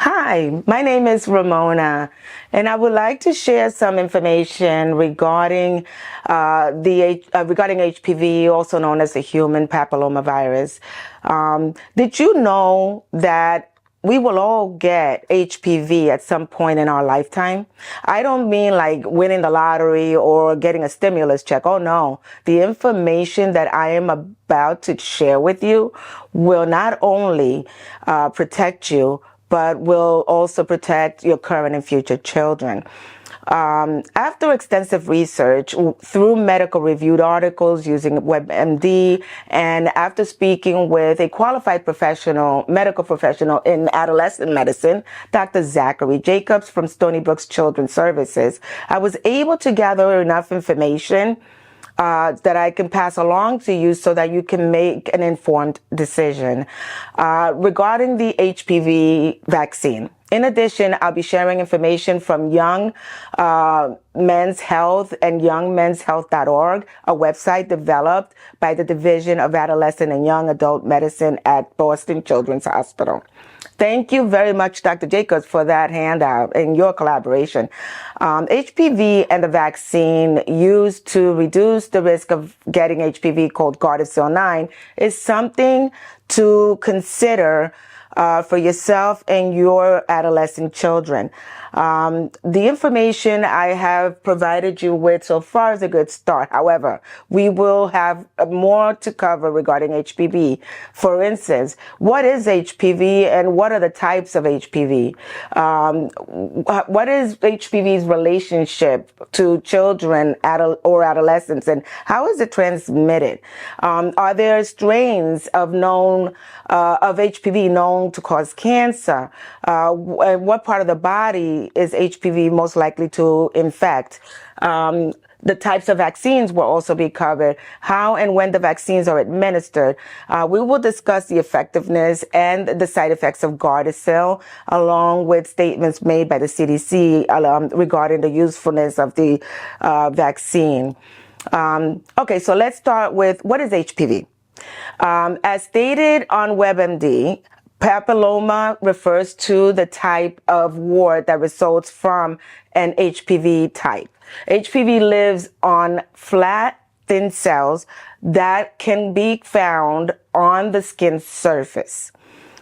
Hi, my name is Ramona, and I would like to share some information regarding regarding HPV, also known as the Human Papilloma Virus. Did you know that we will all get HPV at some point in our lifetime? I don't mean like winning the lottery or getting a stimulus check. Oh no, the information that I am about to share with you will not only protect you, but will also protect your current and future children. After extensive research through medical reviewed articles using WebMD, and after speaking with a qualified medical professional in adolescent medicine, Dr. Zachary Jacobs from Stony Brook's Children's Services, I was able to gather enough information that I can pass along to you so that you can make an informed decision regarding the HPV vaccine. In addition, I'll be sharing information from Young Men's Health and youngmenshealth.org, a website developed by the Division of Adolescent and Young Adult Medicine at Boston Children's Hospital. Thank you very much, Dr. Jacobs, for that handout and your collaboration. HPV and the vaccine used to reduce the risk of getting HPV, called Gardasil 9, is something to consider for yourself and your adolescent children. The information I have provided you with so far is a good start. However, we will have more to cover regarding HPV. For instance, what is HPV and what are the types of HPV? What is HPV's relationship to children or adolescents, and how is it transmitted? Are there strains of HPV known to cause cancer? And what part of the body is HPV most likely to infect? The types of vaccines will also be covered, how and when the vaccines are administered. We will discuss the effectiveness and the side effects of Gardasil, along with statements made by the CDC regarding the usefulness of the vaccine. Okay, so let's start with what is HPV. As stated on WebMD, papilloma refers to the type of wart that results from an HPV type. HPV lives on flat, thin cells that can be found on the skin surface.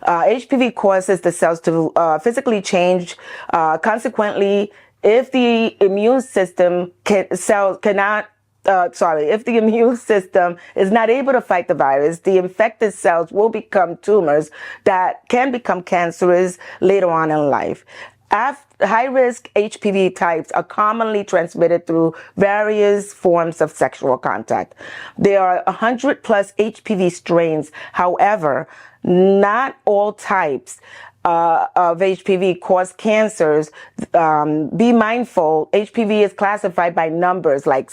HPV causes the cells to physically change. Consequently, if the immune system if the immune system is not able to fight the virus, the infected cells will become tumors that can become cancerous later on in life. High-risk HPV types are commonly transmitted through various forms of sexual contact. There are 100 plus HPV strains. However, not all types of HPV cause cancers. Be mindful, HPV is classified by numbers like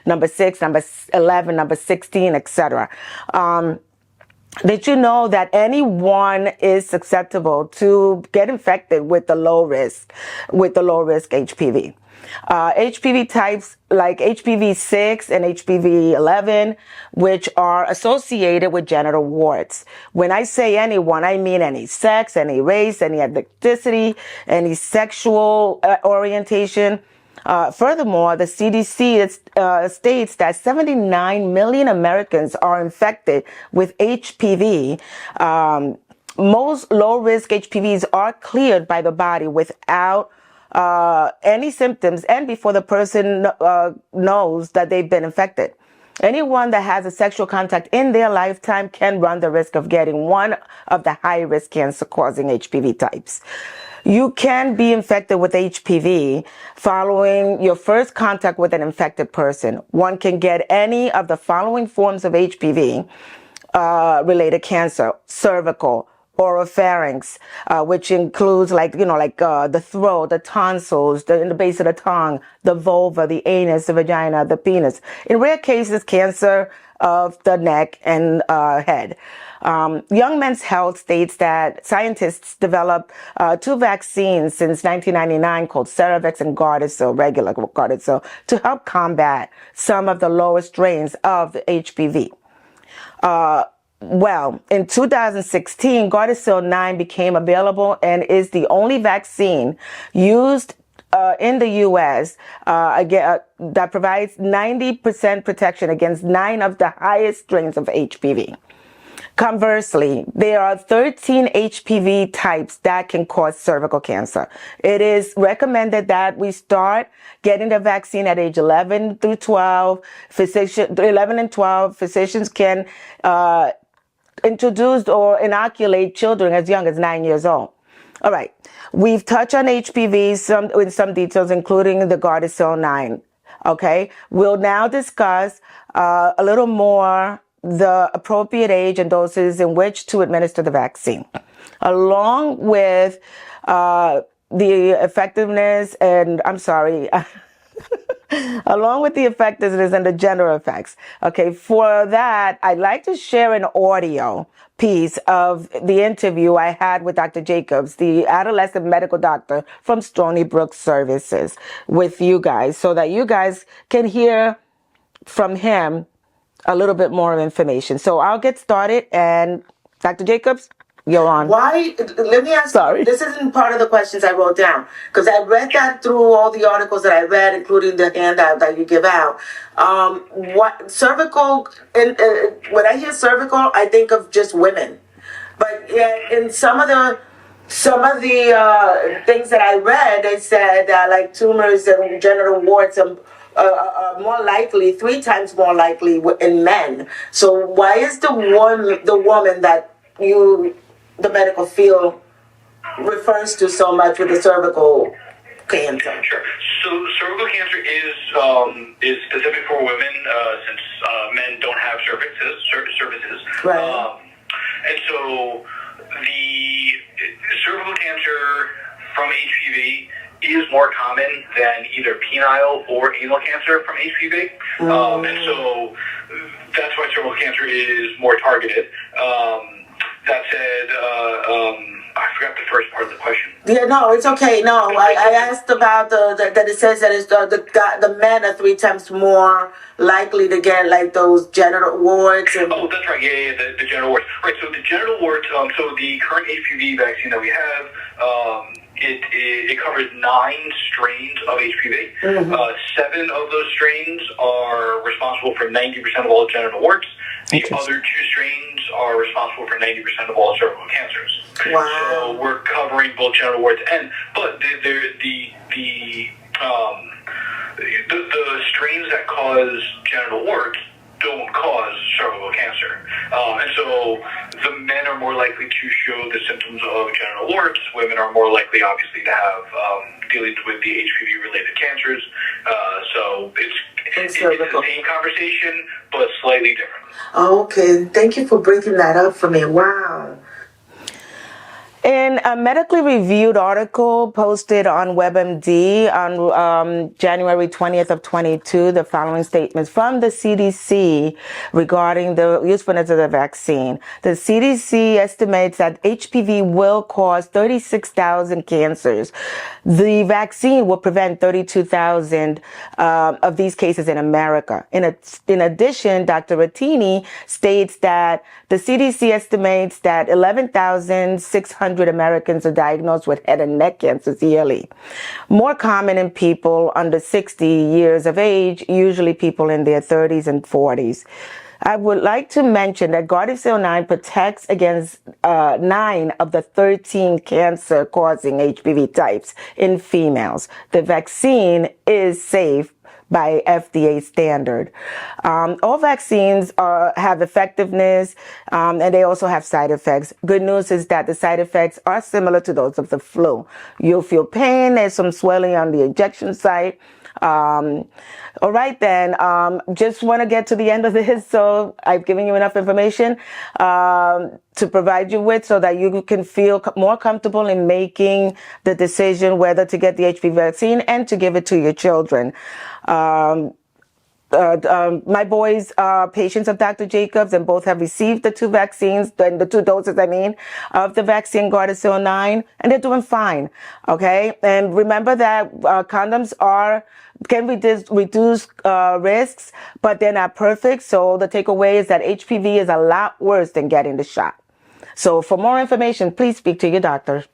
number 11, number 16, etc. Did you know that anyone is susceptible to get infected with the low risk HPV? HPV types like HPV 6 and HPV 11, which are associated with genital warts. When I say anyone, I mean any sex, any race, any ethnicity, any sexual orientation. Furthermore, the CDC states that 79 million Americans are infected with HPV. Most low-risk HPVs are cleared by the body without any symptoms and before the person knows that they've been infected. Anyone that has a sexual contact in their lifetime can run the risk of getting one of the high-risk cancer-causing HPV types. You can be infected with HPV following your first contact with an infected person. One can get any of the following forms of HPV related cancer: cervical, oropharynx, which includes the throat, the tonsils, in the base of the tongue, the vulva, the anus, the vagina, the penis. In rare cases, cancer of the neck and head. Young Men's Health states that scientists developed two vaccines since 1999 called Cervarix and Gardasil, regular Gardasil, to help combat some of the lower strains of the HPV. well, in 2016, Gardasil 9 became available and is the only vaccine used in the U.S. That provides 90% protection against 9 of the highest strains of HPV. Conversely, there are 13 HPV types that can cause cervical cancer. It is recommended that we start getting the vaccine at age 11 through 12. 11 and 12, physicians can introduce or inoculate children as young as 9 years old. All right, we've touched on HPV in some details, including the Gardasil 9. Okay, we'll now discuss a little more the appropriate age and doses in which to administer the vaccine, along with the effectiveness and, along with the effectiveness and the general effects. Okay, for that, I'd like to share an audio piece of the interview I had with Dr. Jacobs, the adolescent medical doctor from Stony Brook Services, with you guys, so that you guys can hear from him a little bit more information. So I'll get started, and Dr. Jacobs, you're on. Why? Let me ask. Sorry. This isn't part of the questions I wrote down, because I read that through all the articles that I read, including the handout that you give out. What cervical? When I hear cervical, I think of just women, but yeah, in some of the things that I read, they said like tumors and genital warts are more likely, 3 times more likely in men. So why is the woman that the medical field refers to so much with the cervical cancer? Sure. So cervical cancer is specific for women since men don't have cervices. Right. And so the cervical cancer from HPV is more common than either penile or anal cancer from HPV. And so that's why cervical cancer is more targeted. That said, I forgot the first part of the question. Yeah, no, it's okay. No, I asked about that it says that it's the men are 3 times more likely to get like those genital warts. Oh, that's right. Yeah, the genital warts. Right. So the genital warts. So the current HPV vaccine that we have, it covers 9 strains of HPV. 7 of those strains are responsible for 90% of all genital warts. The other 2 strains are responsible for 90% of all cervical cancers. Wow. So we're covering both genital warts but the strains that cause genital warts don't cause cervical cancer. And so the men are more likely to show the symptoms of genital warts. Women are more likely, obviously, to have dealings with the HPV-related cancers. So it's the same conversation, but slightly different. Okay. Thank you for breaking that up for me. Wow. In a medically reviewed article posted on WebMD on January 20th of 22, the following statements from the CDC regarding the usefulness of the vaccine. The CDC estimates that HPV will cause 36,000 cancers. The vaccine will prevent 32,000 of these cases in America. In addition, Dr. Rattini states that the CDC estimates that 11,600 Americans are diagnosed with head and neck cancers yearly. More common in people under 60 years of age, usually people in their 30s and 40s. I would like to mention that Gardasil 9 protects against 9 of the 13 cancer-causing HPV types in females. The vaccine is safe by FDA standard. All vaccines have effectiveness, and they also have side effects. Good news is that the side effects are similar to those of the flu. You'll feel pain, there's some swelling on the injection site. All right then, just want to get to the end of this, so I've given you enough information to provide you with so that you can feel more comfortable in making the decision whether to get the HPV vaccine and to give it to your children. my boys are patients of Dr. Jacobs, and both have received the 2 vaccines, the 2 doses, of the vaccine Gardasil 9, and they're doing fine. Okay, and remember that condoms can reduce risks, but they're not perfect. So the takeaway is that HPV is a lot worse than getting the shot. So for more information, please speak to your doctor.